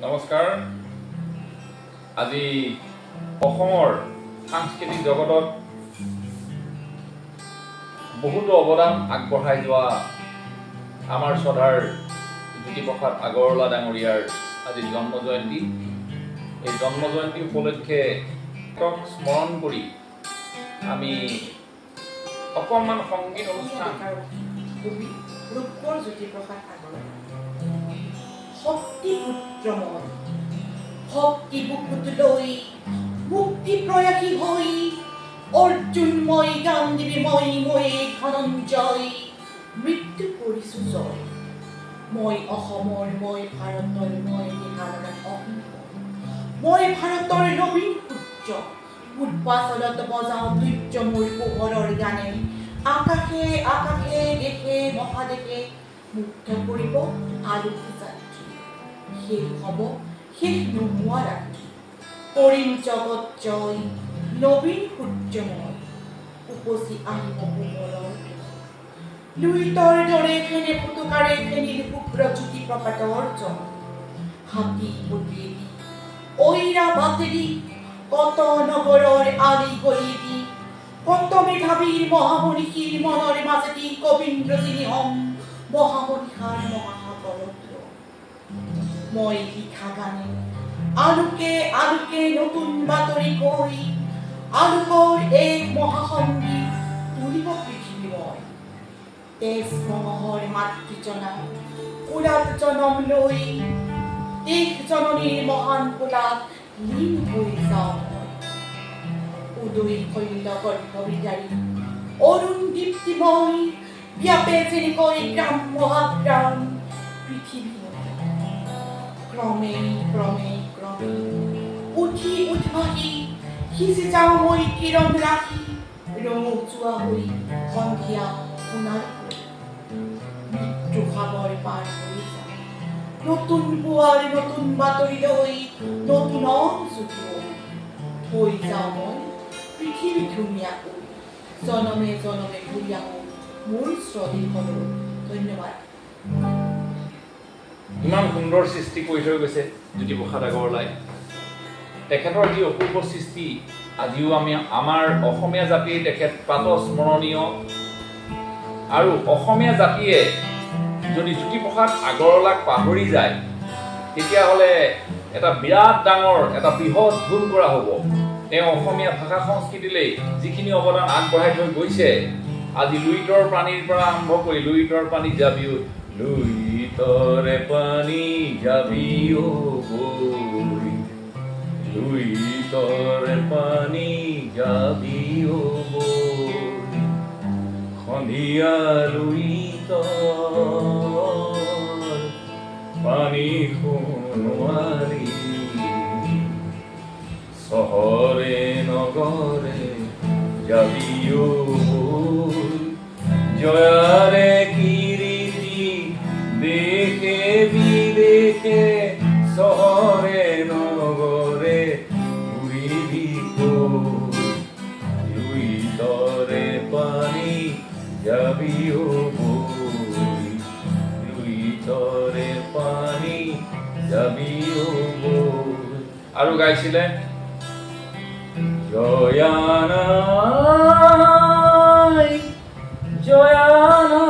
নমস্কাৰ। আজি অসমৰ সাংস্কৃতিক জগতত বহুতো অৱদান আগবঢ়াই যোৱা আমাৰ শ্ৰদ্ধাৰ জ্যোতিপ্ৰসাদ আগৰৱালা ডাঙৰীয়াৰ আজি জন্ম জয়ন্তী। এই জন্ম জয়ন্তী উপলক্ষে তেওঁক স্মৰণ কৰি আমি অকণমান সংগীত অনুষ্ঠান ৰূপকৰ জ্যোতিপ্ৰসাদ আগৰৱালা শক্তি পুত্ৰময় ভক্তি বুকুত লৈ মুক্তি প্ৰয়াসী হৈ অৰ্জুনময় গান্ধীময় মই ধনঞ্জয় মৃত্যু কৰিছো জয় মই অসমৰ মই ভাৰতৰ মই নিহালগাত অহিংস মই ভাৰতৰ নবীন সূৰ্য উদ্বাচলত বজাওঁ তুৰ্য মোৰ পোহৰৰ গানে আকাশে আকাশে দেশে মহাদেশে মুগ্ধ কৰিব আলোকী যাত্ৰী শেষ হ'ব শেষ নোহোৱা ৰাতি কৰিম জগত জয় নবীন সূৰ্যময় উপচি আহিব পোহৰৰ লুইতৰ দৰে ফেনে ফুটুকাৰে ফেনিল শুক্ৰ জ্যোতিপ্ৰসাদৰ জন হাতী পতিয়েদি ঐৰা বাটেদি কত নগৰৰ আলি গলিয়েদি কত মেধাৱীৰ মহামনীষীৰ মনৰ মাজেদি গোবিন্দ্ৰজিনী হম মহামনীষাৰ মহাসাগৰত মই লিখা গানে আলোকে আলোকে নতুন বাতৰি কৈ আলোকৰ এক মহাসংগীত তুলিব পৃথিৱীময় তেজ মহৰ মাতৃজনা কোলাত জনম লৈ দেশ জননীৰ মহান কোলাত লীন হৈ যাওঁ মই উদয় শৈল গৰ্ভবিদাৰী অৰুণ দীপ্তিময় ব্যাপে যেনেকৈ গ্ৰাম মহাগ্ৰাম পৃথিৱী ক্ৰমে ক্ৰমে ক্ৰমে উঠি উঠি সিঁচি যাওঁ মই কিৰণ ৰাখি ৰঙচুৱা হৈ সন্ধিয়া সোণাৰ মৃত্যু সাগৰ পাৰ হৈ যায় নতুন পুৱাৰ নতুন বাতৰি লৈ নতুন যুগ হৈ যাওঁ মই পৃথিৱী ধুনীয়াকৈ জনমে জনমে ঘূৰি আহোঁ মোৰ স্বদেশলৈ। ধন্যবাদ। ইমান সুন্দৰ সৃষ্টি কৰি থৈ গৈছে জ্যোতিপ্ৰসাদ আগৰৱালাই। তেখেতৰ যি অপূৰ্ব সৃষ্টি আজিও আমি আমাৰ অসমীয়া জাতিয়ে তেখেত প্ৰাতঃস্মৰণীয় আৰু অসমীয়া জাতিয়ে যদি জ্যোতিপ্ৰসাদ আগৰৱালাক পাহৰি যায় তেতিয়াহ'লে এটা বিৰাট ডাঙৰ এটা বৃহৎ ভুল কৰা হ'ব। তেওঁ অসমীয়া ভাষা সংস্কৃতিলৈ যিখিনি অৱদান আগবঢ়াই থৈ গৈছে আজি লুইতৰ পানীৰ পৰা আৰম্ভ কৰি লুইতৰ পানী যাবিও লুইতৰে পানী যাবিও বৈ লুইতৰে পানী যাবিও বৈ সন্ধিয়া লুইতৰ পানী সোণোৱাৰী চহৰে নগৰে যাবিও জয়াৰে কীৰ্তি দেশে বিদেশে চহৰে নগৰে ঘূৰিবি লুইতৰে পানী যাবিও বৈ লুইতৰে পানী যাবিও বৈ আৰু গাইছিলে জয়ানাই জয়ানা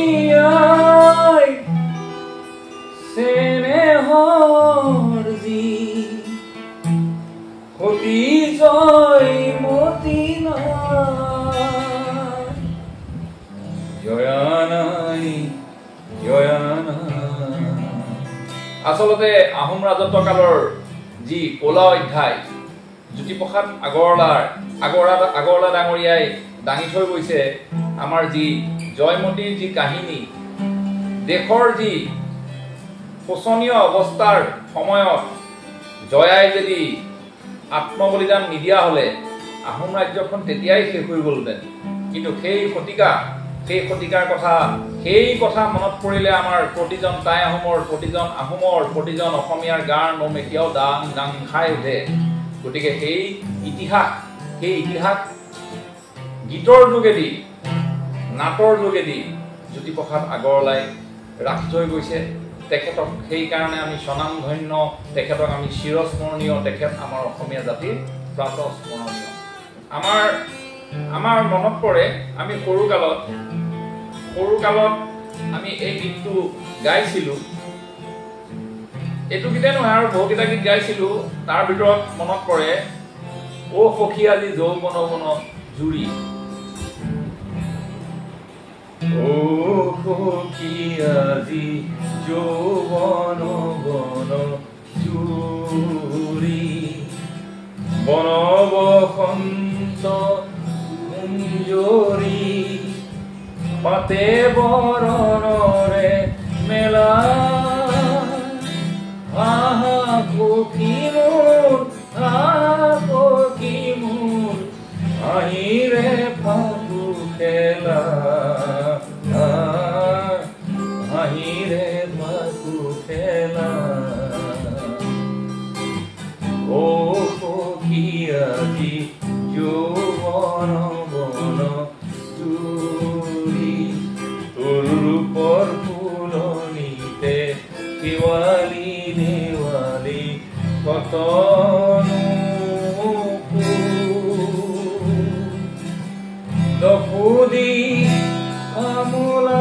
অসমীয়াই চেনেহৰ যি সতী জয়মতী জয়ানাই জয়ানা। আচলতে আহোম ৰাজত্বকালৰ যি কলা অধ্যায় জ্যোতিপ্ৰসাদ আগৰৱালা ডাঙৰীয়াই দাঙি থৈ গৈছে আমাৰ যি জয়মতীৰ যি কাহিনী দেশৰ যি শোচনীয় অৱস্থাৰ সময়ত জয়াই যদি আত্মবলিদান নিদিয়া হ'লে আহোম ৰাজ্যখন তেতিয়াই শেষ হৈ গ'লহেঁতেন। কিন্তু সেই শতিকাৰ কথা মনত পৰিলে আমাৰ প্ৰতিজন টাই আহোমৰ প্ৰতিজন অসমীয়াৰ গাৰ নোম এতিয়াও দাং খাই উঠে। গতিকে সেই ইতিহাস গীতৰ যোগেদি নাটৰ যোগেদি জ্যোতিপ্ৰসাদ আগৰৱালাই ৰাখি থৈ গৈছে। তেখেতক সেইকাৰণে আমি স্বনামধন্য, তেখেতক আমি চিৰস্মৰণীয়, তেখেত আমাৰ অসমীয়া জাতিৰ প্ৰাতঃস্মৰণীয়। আমাৰ মনত পৰে আমি সৰুকালত আমি এই গীতটো গাইছিলোঁ। এইটো গীতে নহয় আৰু বহুকেইটা গীত গাইছিলোঁ। তাৰ ভিতৰত মনত পৰে অ সখী আজি যৌৱন বন জুৰি। ও সখী আজি যৌৱন বন জুৰি, বন বসন্ত কুঞ্জৰি, পাতে বৰণৰে মেলা, সখী মোৰ আহিৰে ফাগু খেলা, আহিৰে ফাগু খেলা। ও সখী আজি যৌৱন বন জুৰি, তোৰ ৰূপৰ ফুলনিতে শেৱালি নেৱালি কতনো দপুদি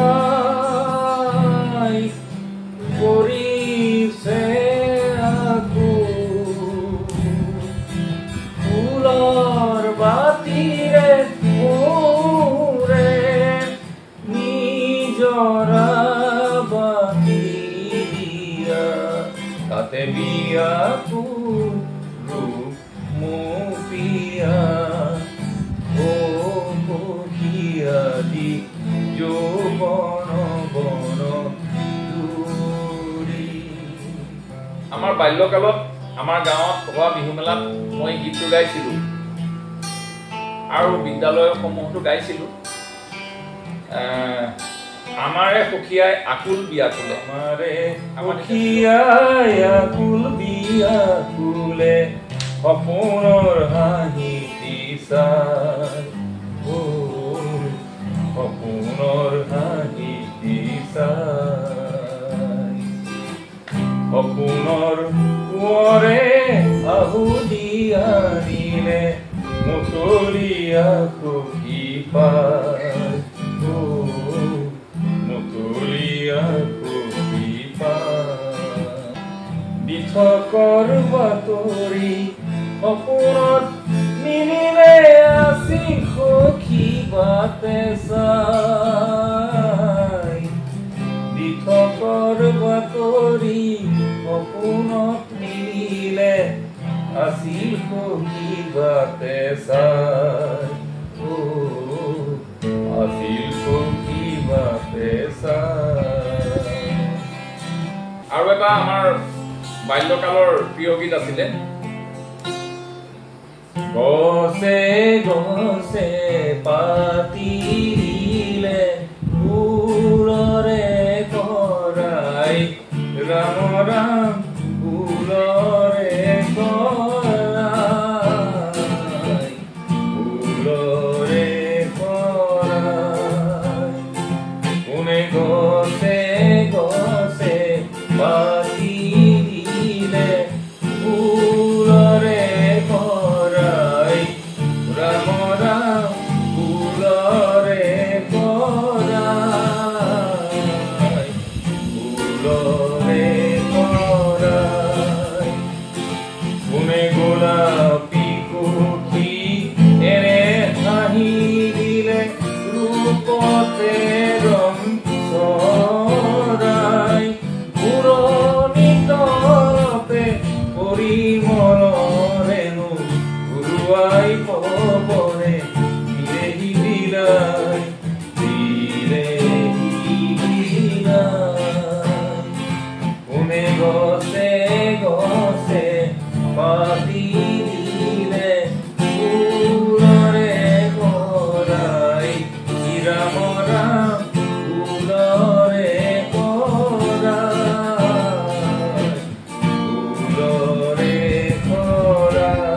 আমোলাই কৰিছে আকো, ফুলৰ বাতিৰে মোৰে নিজৰা বাতি দিয়া, তাতে বিয়া ৰূপ মুপিয়া। ও সখী আজি যৌৱন বন জুৰি। আমাৰ বাল্যকালত আমাৰ গাঁৱত হোৱা বিহু মেলাত মই গীতটো গাইছিলোঁ আৰু বিদ্যালয়সমূহতো গাইছিলোঁ। আমাৰে সখীয়াই আকুল বিয়াকুলে, আমাৰে সখীয়াই আকুল বিয়াকুলে, সপোনৰ হাঁহি দিছাই, সপোনৰ হাঁহি দিছাই, সপোনৰ কোঁৱৰে আহুতি আনিলে, মুতলীয়া সখী পাই, মুতলীয়া সখী পাই। দিঠকৰ বাতৰি সপোনত মিলিলে, আসি সখী বাটে চাই, দিঠকৰ বাতৰি সপোনত মিলিলে, আছিল সখী বাটে চাই, আছিল সখী বাটে চাই। আৰু এটা আমাৰ বাল্যকালৰ প্ৰিয় গীত আছিলে, গছে গছে পাতি দিলে, ফুলৰে কৰাই ৰাম ৰাম, ফুলৰে কৰাই, ফুলৰে কৰাই। কোনে গছে গছে পাতি দিলে, ফুলৰে কৰাই ৰাম ৰাম, ফুলৰে কৰাই, ফুলৰে কৰাই। কোনে গোলাপী সখী এনে হাঁহি দিলে, ৰূপতে ৰং চৰাই, পুৰণি তলতে পৰিমলৰেনো ঘূৰুৱাই পৱনে দিলেহি বিলাই, দিলেহি বিলাই। কোনে গছে গছে পাতি দিলে, ফুলৰে কৰাই ৰাম ৰাম, ফুলৰে কৰাই, ফুলৰে কৰাই।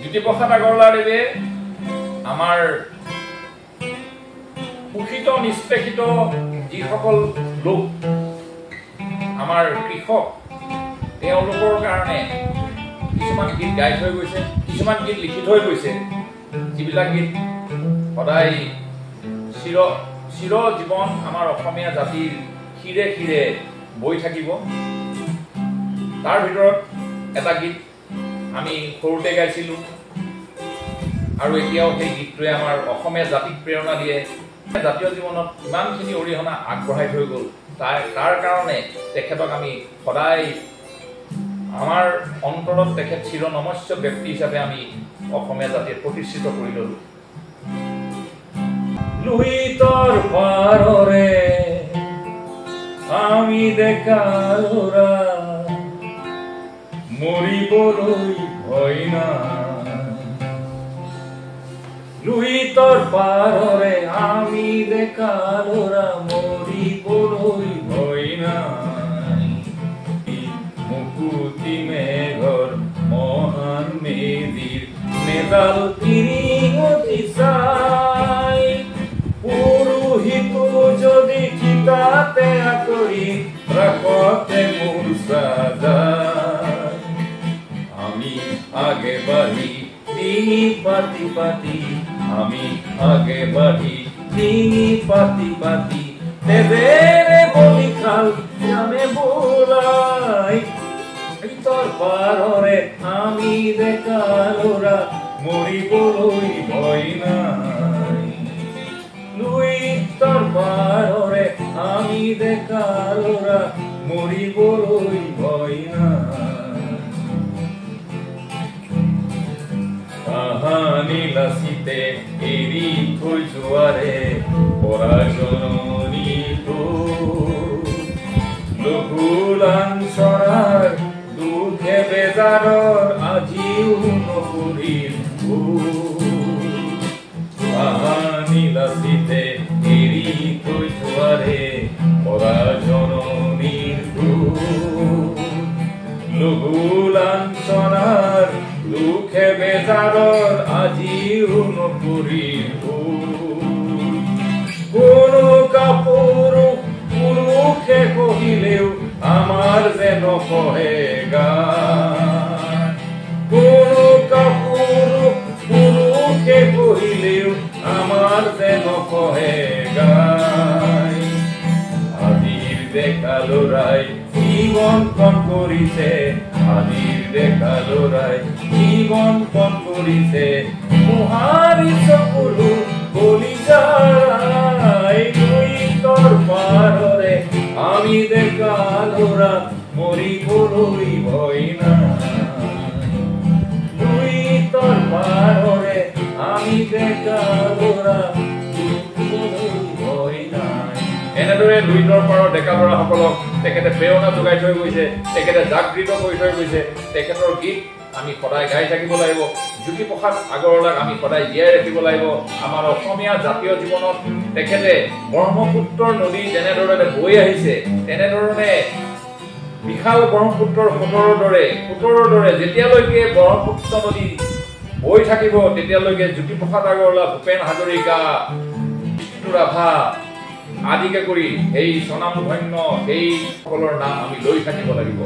জ্যোতিপ্ৰসাদ আগৰৱালাদেৱে আমাৰ শোষিত নিষ্পেষিত যিসকল লোক আমাৰ কৃষক তেওঁলোকৰ কাৰণে কিছুমান গীত গাই থৈ গৈছে, কিছুমান গীত লিখি থৈ গৈছে, যিবিলাক গীত সদায় চিৰ জীৱন আমাৰ অসমীয়া জাতিৰ শিৰে শিৰে বৈ থাকিব। তাৰ ভিতৰত এটা গীত আমি সৰুতে গাইছিলোঁ আৰু এতিয়াও সেই গীতটোৱে আমাৰ অসমীয়া জাতিক প্ৰেৰণা দিয়ে। জাতীয় জীৱনত ইমানখিনি অৰিহণা আগবঢ়াই থৈ গ'ল, তাৰ কাৰণে তেখেতক আমি সদায় আমাৰ অন্তৰত তেখেত চিৰনমস্য ব্যক্তি হিচাপে আমি অসমীয়া জাতিয়ে প্ৰতিষ্ঠিত কৰি ল'লোঁ। লুইতৰ পাৰৰে আমি ডেকা ল'ৰা মৰিবলৈ ভয় নাই, লুইতৰ পাৰৰে আমি ডেকা ল'ৰা মৰিবলৈ ভয় নাই, মুকুতি মেঘৰ মহান মেদিৰ মেডাল তিৰিঙতি চাই, পুৰোহিতো যদি খিতাতে আঁতৰি ৰাখতে মোৰ সাজাই, আমি আগে বাঢ়ি ডিঙি পাতি পাতি, আমি আগে বাঢ়ি ডিঙি পাতি পাতি, তেজেৰে বলি খাল জানে বোলাই, লুইতৰ পাৰৰে আমি ডেকা ল'ৰা মৰিবলৈ ভয় নাই, লুইতৰ পাৰৰে আমি ডেকা ল'ৰা মৰিবলৈ ভয় নাই, কাহানি লাচিতে এৰি থৈ যোৱাৰে পৰা জননীটো, লঘু লাঞ্ছনাৰ দুখে বেজাৰৰ আজিও নকৰিল কাহানি লাচিতে এৰি থৈ যোৱাৰে পৰা জননীৰ লঘু লাঞ্ছনাৰ দুখে বেজাৰৰ আজিও নকৰিল কোনো কাপোৰ পুৰুষে কহিলেও আমাৰ যে নকহে গান, কোনো কাপোৰ পুৰুষে কহিলেও আমাৰ যে নকহে গান, আজিৰ ডেকা ল'ৰাই জীৱন কণ কৰিছে, আজিৰ ডেকা ল'ৰাই জীৱন কণ কৰিছে, মোহাৰি চকুলো গলি যায়, লুইতৰ পাৰৰে আমি ডেকা ল'ৰা মৰিবলৈ ভয় নাই, লুইতৰ পাৰৰে আমি ডেকা ল'ৰা মৰিবলৈ ভয় নাই। এনেদৰে লুইতৰ পাৰৰ ডেকা ল'ৰাসকলক তেখেতে প্ৰেৰণা যোগাই থৈ গৈছে, তেখেতে জাগৃত কৰি থৈ গৈছে। তেখেতৰ গীত আমি সদায় গাই থাকিব লাগিব। জ্যোতিপ্ৰসাদ আগৰৱালাক আমি সদায় জীয়াই ৰাখিব লাগিব। আমাৰ অসমীয়া জাতীয় জীৱনত তেখেতে ব্ৰহ্মপুত্ৰৰ নদী যেনেদৰে বৈ আহিছে, তেনেধৰণে বিশাল ব্ৰহ্মপুত্ৰৰ সোঁতৰ দৰে যেতিয়ালৈকে ব্ৰহ্মপুত্ৰ নদী বৈ থাকিব, তেতিয়ালৈকে জ্যোতিপ্ৰসাদ আগৰৱালা, ভূপেন হাজৰিকা, বিষ্ণু ৰাভা আদিকে কৰি সেই স্বনামধন্য সেই সকলৰ নাম আমি লৈ থাকিব লাগিব।